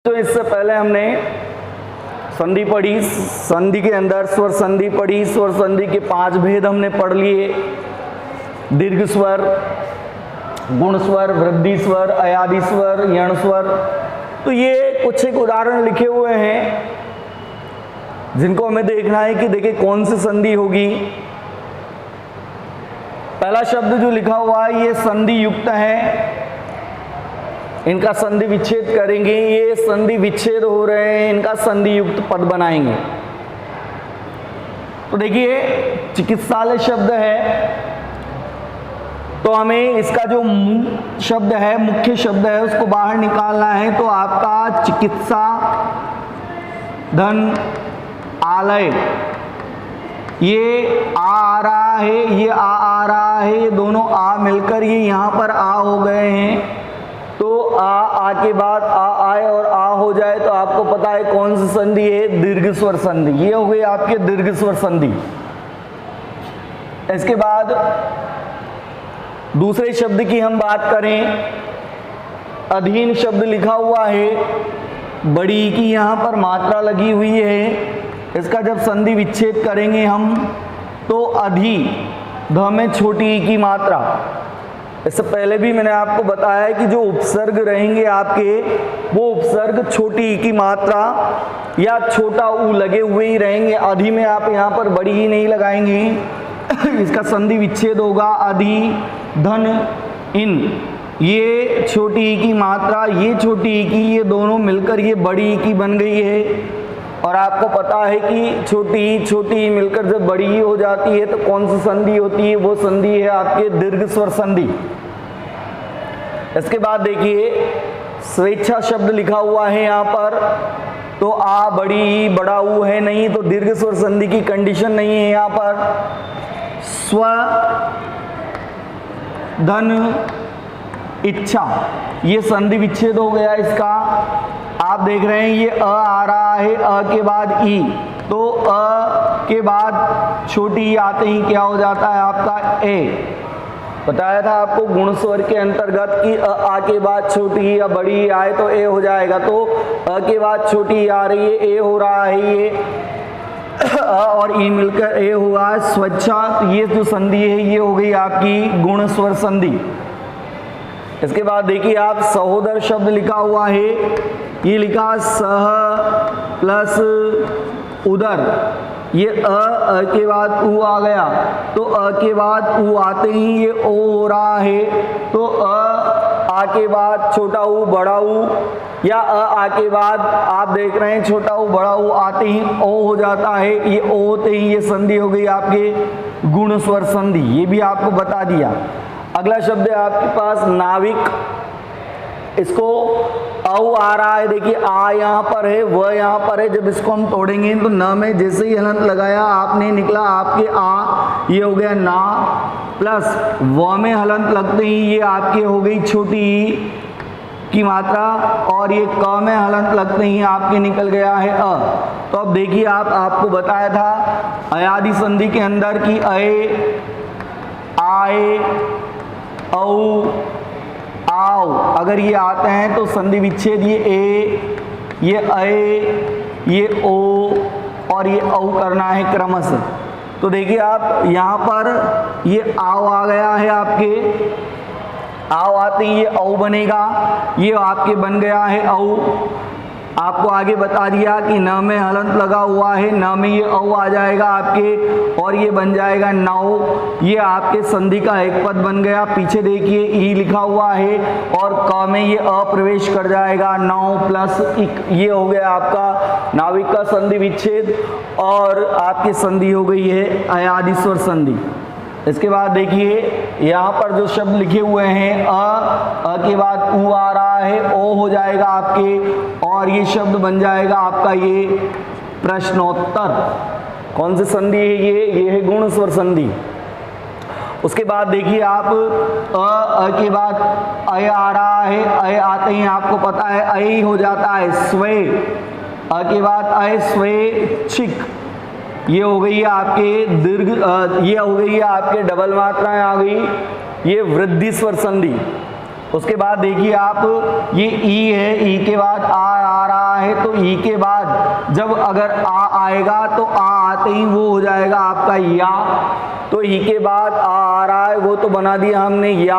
तो इससे पहले हमने संधि पढ़ी, संधि के अंदर स्वर संधि पढ़ी, स्वर संधि के 5 भेद हमने पढ़ लिए, दीर्घ स्वर, गुण स्वर, वृद्धि स्वर, अयादि स्वर, यण स्वर। तो ये कुछ एक उदाहरण लिखे हुए हैं जिनको हमें देखना है कि देखिए कौन सी संधि होगी। पहला शब्द जो लिखा हुआ है ये संधि युक्त है, इनका संधि विच्छेद करेंगे, ये संधि विच्छेद हो रहे हैं, इनका संधि युक्त पद बनाएंगे। तो देखिए चिकित्सालय शब्द है, तो हमें इसका जो शब्द है, मुख्य शब्द है, उसको बाहर निकालना है। तो आपका चिकित्सा धन आलय, ये आ रहा है, ये आ रहा है, ये दोनों आ मिलकर ये यहाँ पर आ हो गए हैं। तो आ के बाद आ आए और आ हो जाए तो आपको पता है कौन सी संधि है, दीर्घ स्वर संधि। ये हो गई आपके दीर्घ स्वर संधि। इसके बाद दूसरे शब्द की हम बात करें, अधीन शब्द लिखा हुआ है, बड़ी की यहाँ पर मात्रा लगी हुई है, इसका जब संधि विच्छेद करेंगे हम तो अधि, ध में छोटी ई की मात्रा। इससे पहले भी मैंने आपको बताया है कि जो उपसर्ग रहेंगे आपके, वो उपसर्ग छोटी ई की मात्रा या छोटा ऊ लगे हुए ही रहेंगे। अधि में आप यहाँ पर बड़ी ही नहीं लगाएंगे, इसका संधि विच्छेद होगा अधि धन इन, ये छोटी ई की मात्रा, ये छोटी ई की, ये दोनों मिलकर ये बड़ी ई की बन गई है। और आपको पता है कि छोटी ई मिलकर जब बड़ी ई हो जाती है तो कौन सी संधि होती है, वो संधि है आपके दीर्घ स्वर संधि। इसके बाद देखिए स्वेच्छा शब्द लिखा हुआ है यहाँ पर, तो आ बड़ी ई बड़ा ऊ है नहीं, तो दीर्घ स्वर संधि की कंडीशन नहीं है यहाँ पर। स्व धन इच्छा, ये संधि विच्छेद हो गया इसका। आप देख रहे हैं ये अ आ रहा है, अ के बाद ई, तो अ के बाद छोटी ई आते ही क्या हो जाता है आपका ए। बताया था आपको गुण स्वर के अंतर्गत कि आ के बाद छोटी ई या बड़ी ई आए तो ए हो जाएगा। तो अ के बाद छोटी ई आ रही है, ए हो रहा है, ये अ और ई मिलकर ए हुआ स्वच्छा। तो ये जो संधि है ये हो गई आपकी गुण स्वर संधि। इसके बाद देखिए आप सहोदर शब्द लिखा हुआ है, ये लिखा सह प्लस उदर, ये अ के बाद उ आ गया, तो अ के बाद उ आते ही ये ओ हो रहा है। तो आ के बाद छोटा ऊ बड़ा ऊ, या आ के बाद आप देख रहे हैं छोटा ऊ बड़ा ऊ आते ही ओ हो जाता है, ये ओ होते ही ये संधि हो गई आपके गुण स्वर संधि। ये भी आपको बता दिया। अगला शब्द है आपके पास नाविक, इसको औ आ रहा है, देखिए आ यहाँ पर है, व यहाँ पर है, जब इसको हम तोड़ेंगे तो न में जैसे ही हलंत लगाया आपने निकला आपके आ, ये हो गया ना, प्लस व में हलंत लगते ही ये आपके हो गई छोटी ई की मात्रा, और ये क में हलंत लगते ही आपके निकल गया है अ। तो अब देखिए आपको बताया था अयादि संधि के अंदर की अए, आए, औ, आओ, अगर ये आते हैं तो संधि विच्छेद ये ए, ये अए, ये ओ और ये औ करना है क्रमशः। तो देखिए आप यहाँ पर ये आओ आ गया है आपके, आओ आते ही ये औ बनेगा, ये आपके बन गया है औ। आपको आगे बता दिया कि न में हलंत लगा हुआ है, न में ये औ आ जाएगा आपके और ये बन जाएगा नौ। ये आपके संधि का एक पद बन गया। पीछे देखिए ई लिखा हुआ है और क में ये अ प्रवेश कर जाएगा, नौ प्लस इक, ये हो गया आपका नाविक का संधि विच्छेद और आपकी संधि हो गई है अयादि स्वर संधि। इसके बाद देखिए यहाँ पर जो शब्द लिखे हुए हैं अ के बाद उ आ रहा है, ओ हो जाएगा आपके और ये शब्द बन जाएगा आपका ये प्रश्नोत्तर। कौन सी संधि है ये है गुण स्वर संधि। उसके बाद देखिए आप अ के बाद अय आ रहा है, अय आते ही आपको पता है अय ही हो जाता है स्वे। अ के बाद अय स्वे छिक, ये हो गई है आपके दीर्घ, ये हो गई है आपके डबल मात्राएं आ गई, ये वृद्धि स्वर संधि। उसके बाद देखिए आप ये ई है, ई के बाद आ रहा है, तो ई के बाद जब अगर आ आएगा तो आ आते ही वो हो जाएगा आपका या। तो ई के बाद आ रहा है वो तो बना दिया हमने या।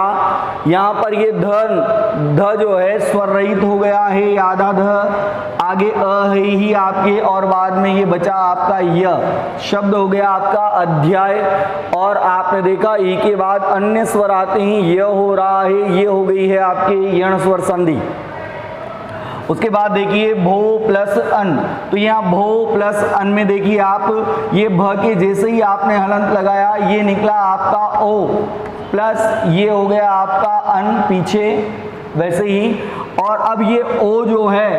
यहाँ पर ये ध जो है स्वर रहित हो गया है, आधा ध, आगे अ है ही आपके, और बाद में ये बचा आपका य। शब्द हो गया आपका अध्याय। और आपने देखा ई के बाद अन्य स्वर आते ही य हो रहा है, ये हो गई है आपके यण स्वर संधि। उसके बाद देखिए भो प्लस अन, तो यहाँ भो प्लस अन में देखिए आप ये भ के जैसे ही आपने हलंत लगाया ये निकला आपका ओ, प्लस ये हो गया आपका अन पीछे वैसे ही। और अब ये ओ जो है,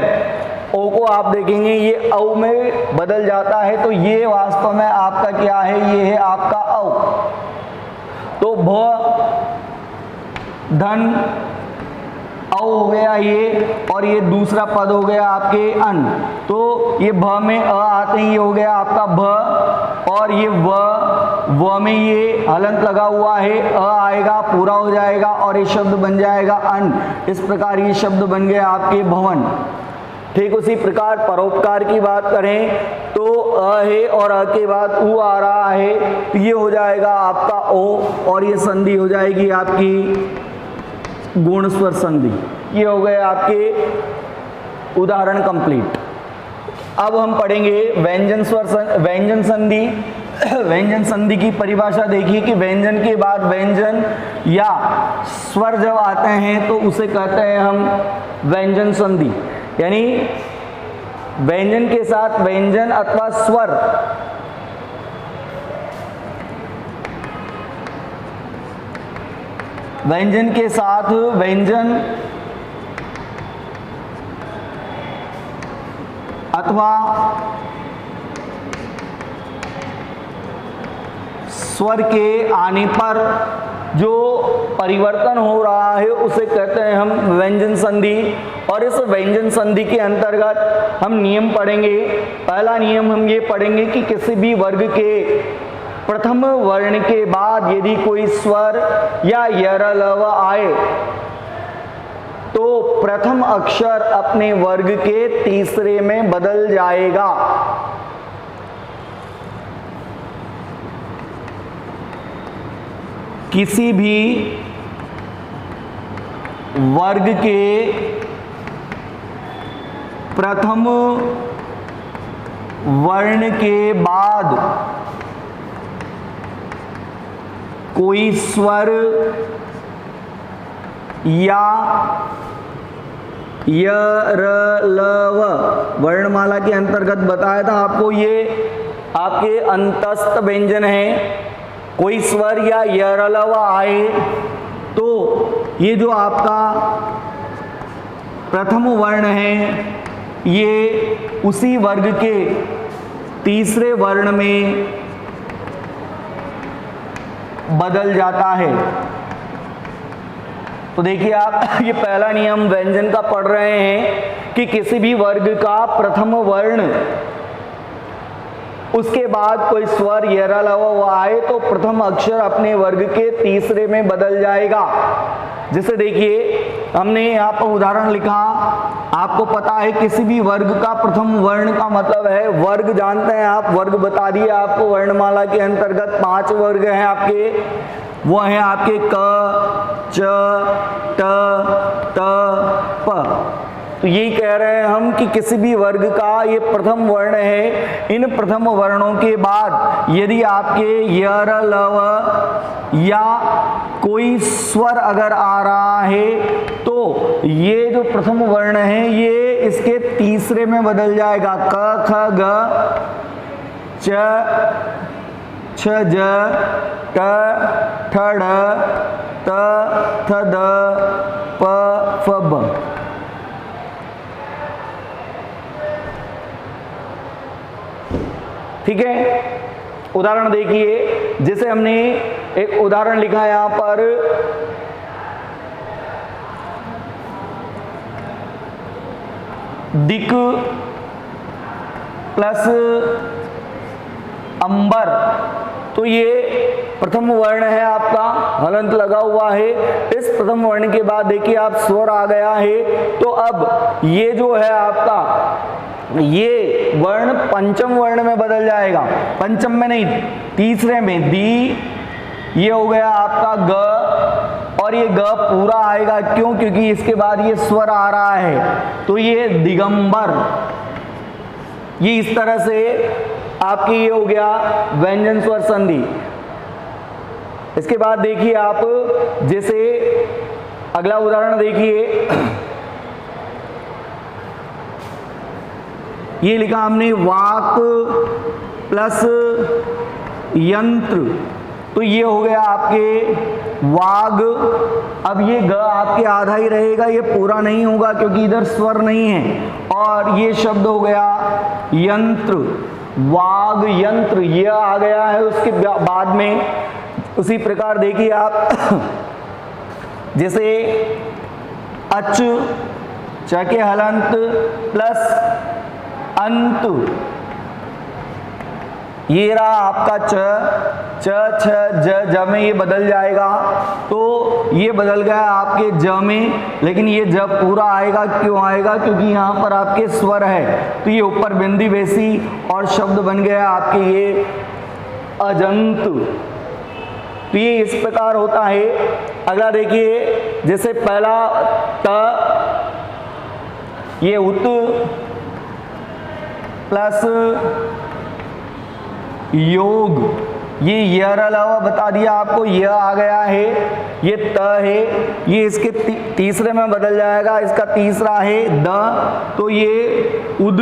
ओ को आप देखेंगे ये औ में बदल जाता है, तो ये वास्तव में आपका क्या है, ये है आपका औ। तो भ धन औ हो गया ये, और ये दूसरा पद हो गया आपके अन। तो ये भ में अ आते ही हो गया आपका भ, और ये व में ये हलंत लगा हुआ है, अ आएगा पूरा हो जाएगा और ये शब्द बन जाएगा अन। इस प्रकार ये शब्द बन गए आपके भवन। ठीक उसी प्रकार परोपकार की बात करें तो अ है और अ के बाद उ आ रहा है, तो ये हो जाएगा आपका ओ, और ये संधि हो जाएगी आपकी गुण स्वर संधि। ये हो गए आपके उदाहरण कंप्लीट। अब हम पढ़ेंगे व्यंजन संधि। व्यंजन संधि की परिभाषा देखिए कि व्यंजन के बाद व्यंजन या स्वर जब आते हैं तो उसे कहते हैं हम व्यंजन संधि। यानी व्यंजन के साथ व्यंजन अथवा स्वर व्यंजन के साथ व्यंजन अथवा स्वर के आने पर जो परिवर्तन हो रहा है उसे कहते हैं हम व्यंजन संधि। और इस व्यंजन संधि के अंतर्गत हम नियम पढ़ेंगे। पहला नियम हम ये पढ़ेंगे कि किसी भी वर्ग के प्रथम वर्ण के बाद यदि कोई स्वर या यर लव आए तो प्रथम अक्षर अपने वर्ग के तीसरे में बदल जाएगा। किसी भी वर्ग के प्रथम वर्ण के बाद कोई स्वर या य र ल व वर्णमाला के अंतर्गत बताया था आपको, ये आपके अंतस्थ व्यंजन है। कोई स्वर या य र ल व आए तो ये जो आपका प्रथम वर्ण है ये उसी वर्ग के तीसरे वर्ण में बदल जाता है। तो देखिए आप ये पहला नियम व्यंजन का पढ़ रहे हैं कि किसी भी वर्ग का प्रथम वर्ण उसके बाद कोई स्वर यर लव आए तो प्रथम अक्षर अपने वर्ग के तीसरे में बदल जाएगा। जैसे देखिए हमने यहाँ पर उदाहरण लिखा, आपको पता है किसी भी वर्ग का प्रथम वर्ण का मतलब है वर्ग, जानते हैं आप, वर्ग बता दिए आपको। वर्णमाला के अंतर्गत 5 वर्ग हैं आपके, वो हैं आपके क, च, ट, त, प। तो यही कह रहे हैं हम कि किसी भी वर्ग का ये प्रथम वर्ण है। इन प्रथम वर्णों के बाद यदि आपके य र ल व या कोई स्वर अगर आ रहा है तो ये जो प्रथम वर्ण है ये इसके तीसरे में बदल जाएगा। क, ख, ग, च, छ, ज, ट, ठ, ड, त, थ, द, प, फ, ब। ठीक है, उदाहरण देखिए। जैसे हमने एक उदाहरण लिखा है यहां पर, दिक प्लस अंबर तो ये प्रथम वर्ण है आपका, हलंत लगा हुआ है। इस प्रथम वर्ण के बाद देखिए आप स्वर आ गया है, तो अब ये जो है आपका ये वर्ण पंचम वर्ण में बदल जाएगा, पंचम में नहीं तीसरे में, दी, ये हो गया आपका ग, और ये ग पूरा आएगा, क्यों? क्योंकि इसके बाद ये स्वर आ रहा है, तो ये दिगंबर। ये इस तरह से आपकी ये हो गया व्यंजन स्वर संधि। इसके बाद देखिए आप, जैसे अगला उदाहरण देखिए, ये लिखा हमने वाक प्लस यंत्र, तो ये हो गया आपके वाग। अब ये ग आपके आधा ही रहेगा, ये पूरा नहीं होगा क्योंकि इधर स्वर नहीं है, और ये शब्द हो गया यंत्र, वाग यंत्र, ये आ गया है उसके बाद में। उसी प्रकार देखिए आप, जैसे अच, च के हलंत प्लस अंत, ये रहा आपका च, छ, ज, ज में ये बदल जाएगा, तो ये बदल गया आपके ज में, लेकिन ये ज पूरा आएगा, क्यों आएगा? क्योंकि यहाँ पर आपके स्वर है, तो ये ऊपर बिंदी बेसी और शब्द बन गया आपके ये अजंत। तो ये इस प्रकार होता है। अगला देखिए, जैसे पहला त, ये उत प्लस योग, ये यर अलावा बता दिया आपको, यह आ गया है, ये त है, ये इसके तीसरे में बदल जाएगा, इसका तीसरा है द, तो ये उद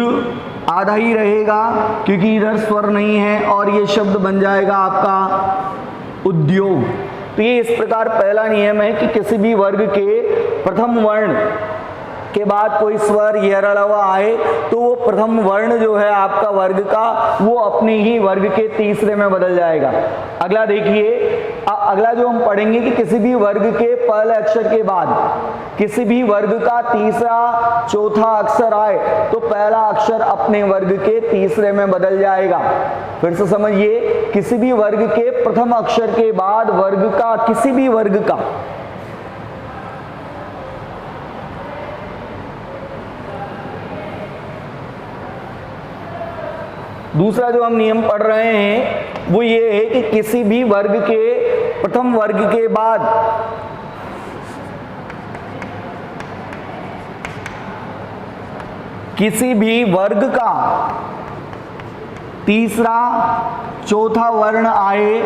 आधा ही रहेगा क्योंकि इधर स्वर नहीं है, और ये शब्द बन जाएगा आपका उद्योग। तो ये इस प्रकार पहला नियम है कि किसी भी वर्ग के प्रथम वर्ण के बाद कोई स्वर यर अलावा आए तो वो प्रथम वर्ण जो है आपका वर्ग का, वो अपने ही वर्ग के तीसरे में बदल जाएगा। अगला देखिए, अगला जो हम पढ़ेंगे कि किसी भी वर्ग के पहले अक्षर के बाद किसी भी वर्ग का तीसरा चौथा अक्षर आए तो पहला अक्षर अपने वर्ग के तीसरे में बदल जाएगा। फिर से समझिए, किसी भी वर्ग के प्रथम अक्षर के बाद वर्ग का, किसी भी वर्ग का दूसरा जो हम नियम पढ़ रहे हैं वो ये है कि किसी भी वर्ग के प्रथम वर्ग के बाद किसी भी वर्ग का तीसरा चौथा वर्ण आए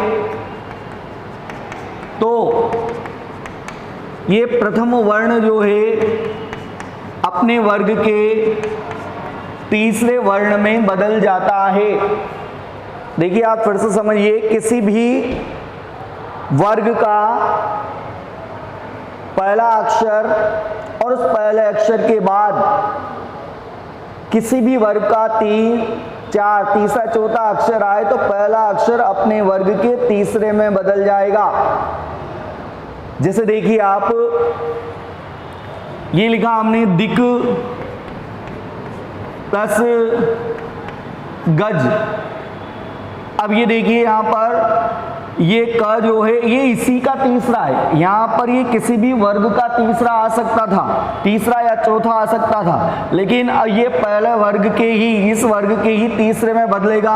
तो ये प्रथम वर्ण जो है अपने वर्ग के तीसरे वर्ण में बदल जाता है। देखिए आप फिर से समझिए, किसी भी वर्ग का पहला अक्षर और उस पहले अक्षर के बाद किसी भी वर्ग का तीसरा चौथा अक्षर आए तो पहला अक्षर अपने वर्ग के तीसरे में बदल जाएगा। जैसे देखिए आप, ये लिखा हमने दिक प्लस गज। अब ये देखिए यहाँ पर ये क जो है ये इसी का तीसरा है, यहाँ पर ये किसी भी वर्ग का तीसरा आ सकता था, तीसरा या चौथा आ सकता था, लेकिन ये पहले वर्ग के ही, इस वर्ग के ही तीसरे में बदलेगा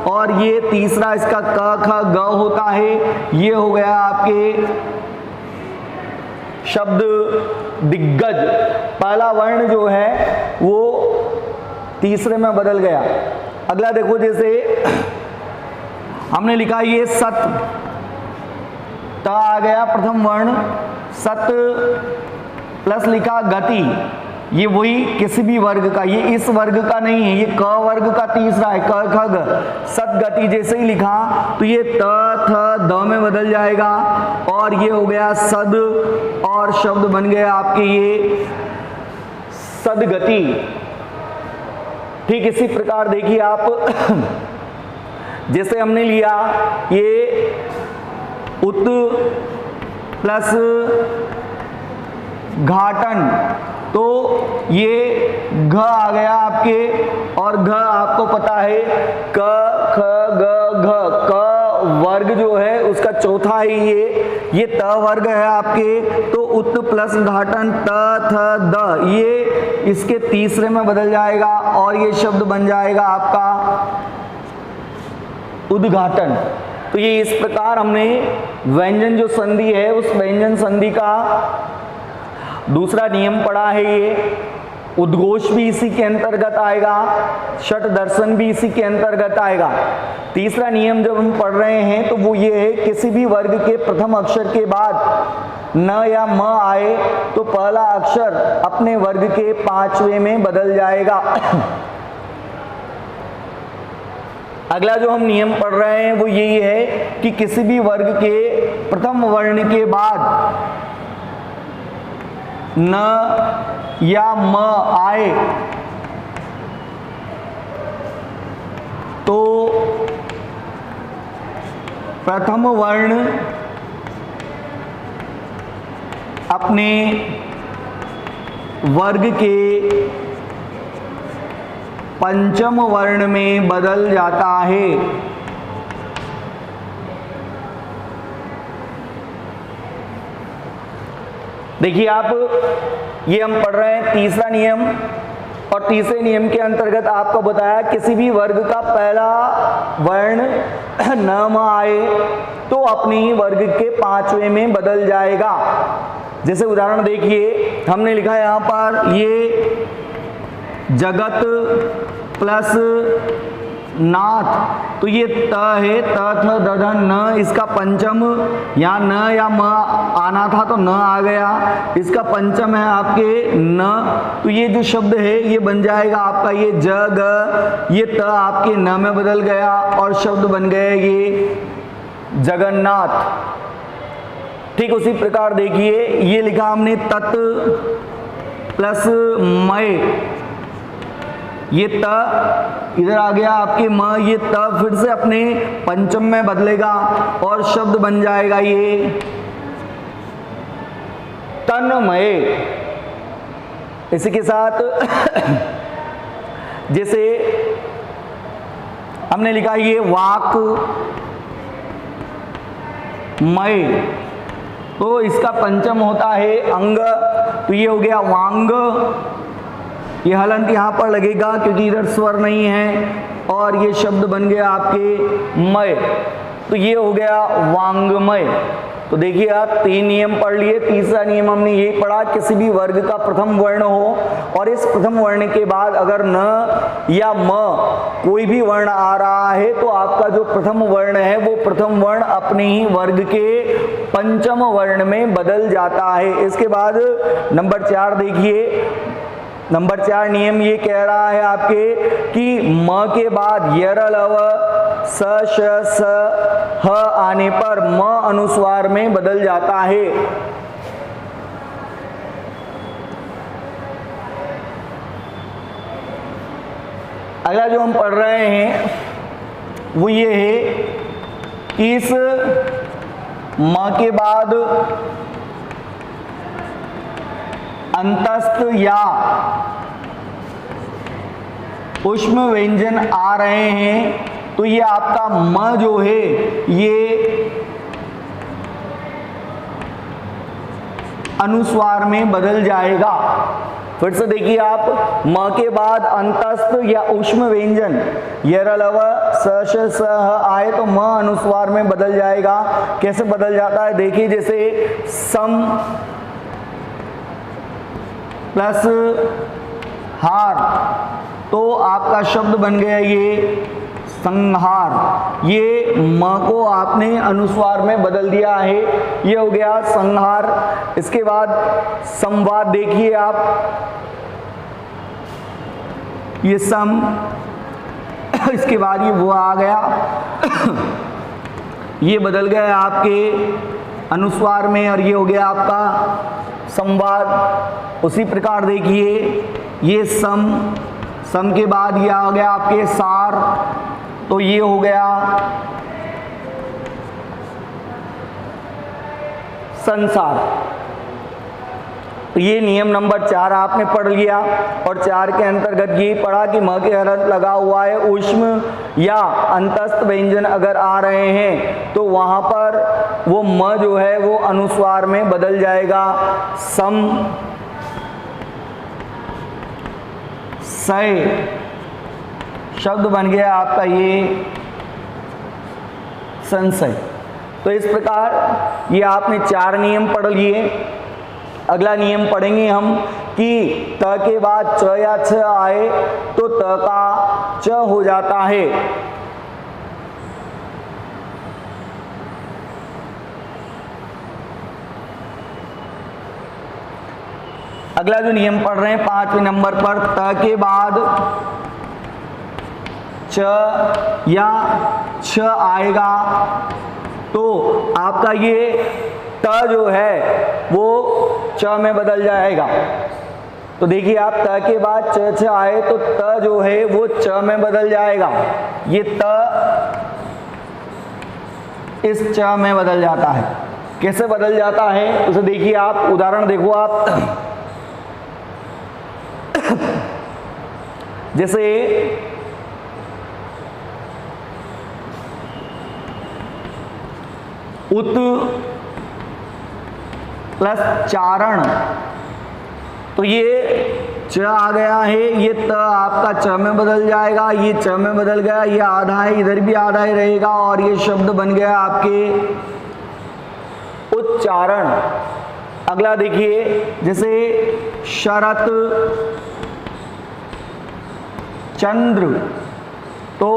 और ये तीसरा इसका क ख ग होता है। ये हो गया आपके शब्द दिग्गज, पहला वर्ण जो है वो तीसरे में बदल गया। अगला देखो, जैसे हमने लिखा ये सत, त आ गया प्रथम वर्ण, सत प्लस लिखा गति, ये वही किसी भी वर्ग का, ये इस वर्ग का नहीं है, ये क वर्ग का तीसरा है, क ख ग, सत गति जैसे ही लिखा तो ये त थ द में बदल जाएगा और ये हो गया सद और शब्द बन गया आपके ये सदगति। ठीक इसी प्रकार देखिए आप, जैसे हमने लिया ये उत प्लस घाटन, तो ये घ आ गया आपके, और घ आपको पता है क ख ग घ, क वर्ग जो है उसका चौथा है ये त वर्ग है आपके, तो उत प्लस घाटन त थ द, ये इसके तीसरे में बदल जाएगा और ये शब्द बन जाएगा आपका उद्घाटन। तो ये इस प्रकार हमने व्यंजन जो संधि है उस व्यंजन संधि का दूसरा नियम पढ़ा है। ये उद्घोष भी इसी के अंतर्गत आएगा, षट दर्शन भी इसी के अंतर्गत आएगा। तीसरा नियम जब हम पढ़ रहे हैं तो वो ये है, किसी भी वर्ग के प्रथम अक्षर के बाद न या म आए तो पहला अक्षर अपने वर्ग के पांचवें में बदल जाएगा। अगला जो हम नियम पढ़ रहे हैं वो यही है कि किसी भी वर्ग के प्रथम वर्ण के बाद न या म आए तो प्रथम वर्ण अपने वर्ग के पंचम वर्ण में बदल जाता है। देखिए आप, ये हम पढ़ रहे हैं तीसरा नियम, और तीसरे नियम के अंतर्गत आपको बताया किसी भी वर्ग का पहला वर्ण न म आए तो अपनी वर्ग के पांचवें में बदल जाएगा। जैसे उदाहरण देखिए, हमने लिखा है यहां पर ये जगत प्लस नाथ, तो ये त है, त थ द ध न, इसका पंचम, यहाँ न या म आना था तो न आ गया, इसका पंचम है आपके न, तो ये जो शब्द है ये बन जाएगा आपका ये जग, ये त आपके न में बदल गया और शब्द बन गए ये जगन्नाथ। ठीक उसी प्रकार देखिए, ये लिखा हमने तत् प्लस मय, ये त इधर आ गया आपके म, ये त फिर से अपने पंचम में बदलेगा और शब्द बन जाएगा ये तन्मय। इसी के साथ जैसे हमने लिखा ये वाक मय, तो इसका पंचम होता है अंग, तो ये हो गया वांग। ये हलंत यहाँ पर लगेगा क्योंकि इधर स्वर नहीं है और ये शब्द बन गया आपके मय, तो ये हो गया वांगमय। तो देखिए आप तीन नियम पढ़ लिए। तीसरा नियम हमने ये पढ़ा, किसी भी वर्ग का प्रथम वर्ण हो और इस प्रथम वर्ण के बाद अगर न या म कोई भी वर्ण आ रहा है तो आपका जो प्रथम वर्ण है वो प्रथम वर्ण अपने ही वर्ग के पंचम वर्ण में बदल जाता है। इसके बाद नंबर 4 देखिए, नंबर 4 नियम ये कह रहा है आपके कि म के बाद यर लव स श स ह आने पर म अनुस्वार में बदल जाता है। अगला जो हम पढ़ रहे हैं वो ये है कि इस म के बाद अंतस्थ या उष्म व्यंजन आ रहे हैं तो ये आपका म जो है ये अनुस्वार में बदल जाएगा। फिर से देखिए आप, म के बाद अंतस्थ या उष्म व्यंजन यरलव स श स ह आए तो म अनुस्वार में बदल जाएगा। कैसे बदल जाता है देखिए, जैसे सम प्लस हार, तो आपका शब्द बन गया ये संहार। ये म को आपने अनुस्वार में बदल दिया है, ये हो गया संहार। इसके बाद संवाद देखिए आप, ये सम, इसके बाद ये वो आ गया, ये बदल गया आपके अनुस्वार में और ये हो गया आपका संवाद। उसी प्रकार देखिए, ये सम के बाद ये आ गया आपके सार, तो ये हो गया संसार। तो ये नियम नंबर 4 आपने पढ़ लिया। और 4 के अंतर्गत ये पढ़ा कि म के हलंत लगा हुआ है, ऊष्म या अंतस्थ व्यंजन अगर आ रहे हैं तो वहां पर वो म जो है वो अनुस्वार में बदल जाएगा। सम सय शब्द बन गया आपका ये संशय। तो इस प्रकार ये आपने 4 नियम पढ़ लिए। अगला नियम पढ़ेंगे हम कि त के बाद च या छ आए तो त का च हो जाता है। अगला जो नियम पढ़ रहे हैं 5वें नंबर पर, त के बाद च या छ आएगा तो आपका ये त जो है वो च में बदल जाएगा। तो देखिए आप त के बाद च छ आए तो त जो है वो च में बदल जाएगा। ये त इस च में बदल जाता है। कैसे बदल जाता है उसे देखिए आप, उदाहरण देखो आप। जैसे उत प्लस चारण, तो ये च आ गया है, ये त आपका च में बदल जाएगा, ये च में बदल गया, ये आधा है, इधर भी आधा ही रहेगा और ये शब्द बन गया आपके उच्चारण। अगला देखिए जैसे शरत चंद्र, तो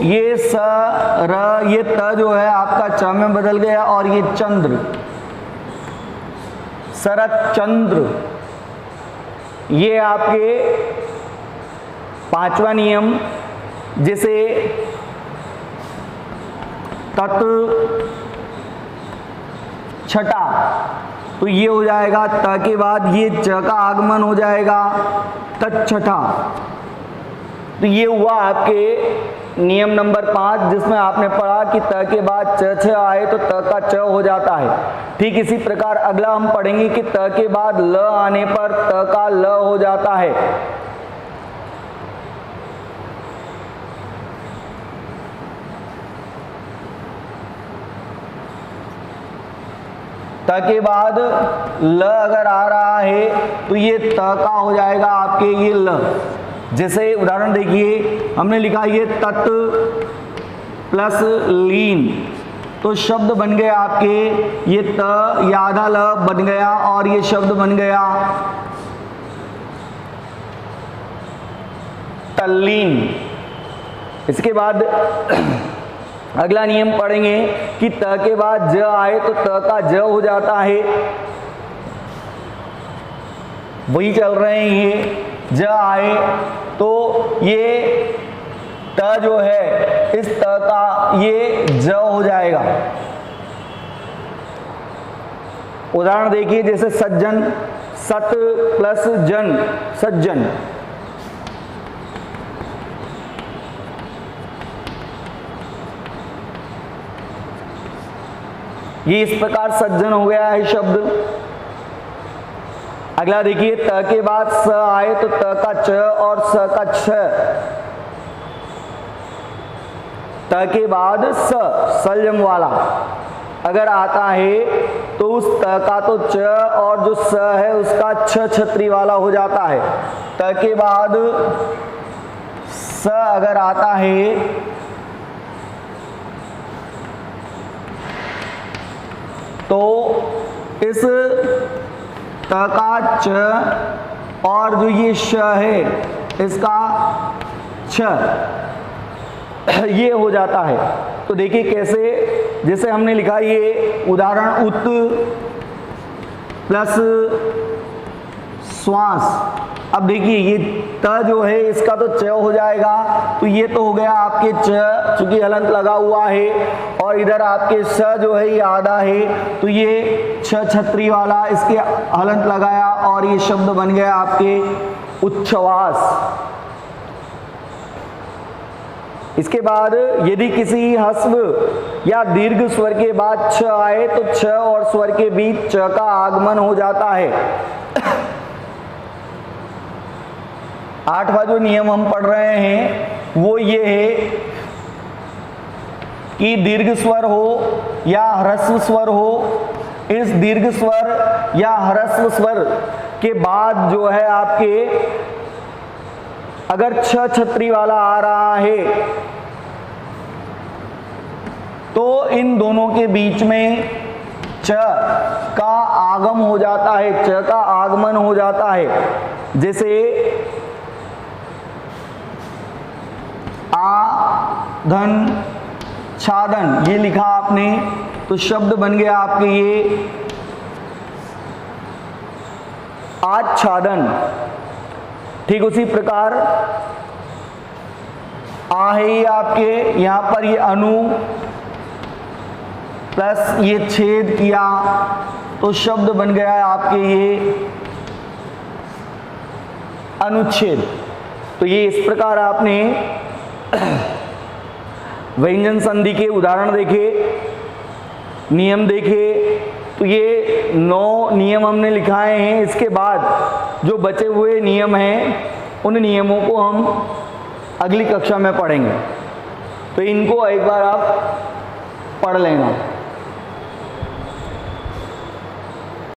ये स र ये त जो है आपका च में बदल गया और ये चंद्र, शरत चंद्र। ये आपके 5वां नियम। जैसे तत् छठा, तो ये हो जाएगा त के बाद ये च का आगमन हो जाएगा, तच्छठा। तो ये हुआ आपके नियम नंबर 5, जिसमें आपने पढ़ा कि त के बाद च छ आए तो त का च हो जाता है। ठीक इसी प्रकार अगला हम पढ़ेंगे कि त के बाद ल आने पर त का ल हो जाता है। त के बाद ल अगर आ रहा है तो ये त का हो जाएगा आपके ये ल। जैसे उदाहरण देखिए, हमने लिखा ये तत् प्लस लीन, तो शब्द बन गए आपके ये त, ये आधा ल बन गया और ये शब्द बन गया तल्लीन। इसके बाद अगला नियम पढ़ेंगे कि त के बाद ज आए तो त का ज हो जाता है। वही चल रहे हैं, ये ज आए तो ये त जो है इस त का ये ज हो जाएगा। उदाहरण देखिए जैसे सज्जन, सत प्लस जन, सज्जन। ये इस प्रकार सज्जन हो गया है शब्द। अगला देखिए त के बाद स आए तो त का च और स का छ। त के बाद स सल्जम वाला अगर आता है तो उस त का तो च और जो स है उसका छ छतरी वाला हो जाता है। त के बाद स अगर आता है तो इस त का च और जो ये श है इसका छ ये हो जाता है। तो देखिए कैसे, जैसे हमने लिखा ये उदाहरण उत प्लस श्वास। अब देखिए ये त जो है इसका तो च हो जाएगा, तो ये तो हो गया आपके च, चूंकि हलंत लगा हुआ है, और इधर आपके स जो है ये आधा है तो ये छ छतरी वाला इसके हलंत लगाया और ये शब्द बन गया आपके उच्छ्वास। इसके बाद यदि किसी हस्व या दीर्घ स्वर के बाद छ आए तो छ और स्वर के बीच च का आगमन हो जाता है। आठवां जो नियम हम पढ़ रहे हैं वो ये है कि दीर्घ स्वर हो या ह्रस्व स्वर हो, इस दीर्घ स्वर या ह्रस्व स्वर के बाद जो है आपके अगर छ छतरी वाला आ रहा है तो इन दोनों के बीच में च का आगम हो जाता है, च का आगमन हो जाता है। जैसे आधन छादन ये लिखा आपने तो शब्द बन गया आपके ये आच्छादन। ठीक उसी प्रकार आ है ये आपके यहां पर ये अनु प्लस ये छेद किया तो शब्द बन गया है आपके ये अनुच्छेद। तो ये इस प्रकार आपने व्यंजन संधि के उदाहरण देखे, नियम देखे। तो ये 9 नियम हमने लिखाए हैं। इसके बाद जो बचे हुए नियम हैं उन नियमों को हम अगली कक्षा में पढ़ेंगे। तो इनको एक बार आप पढ़ लेना।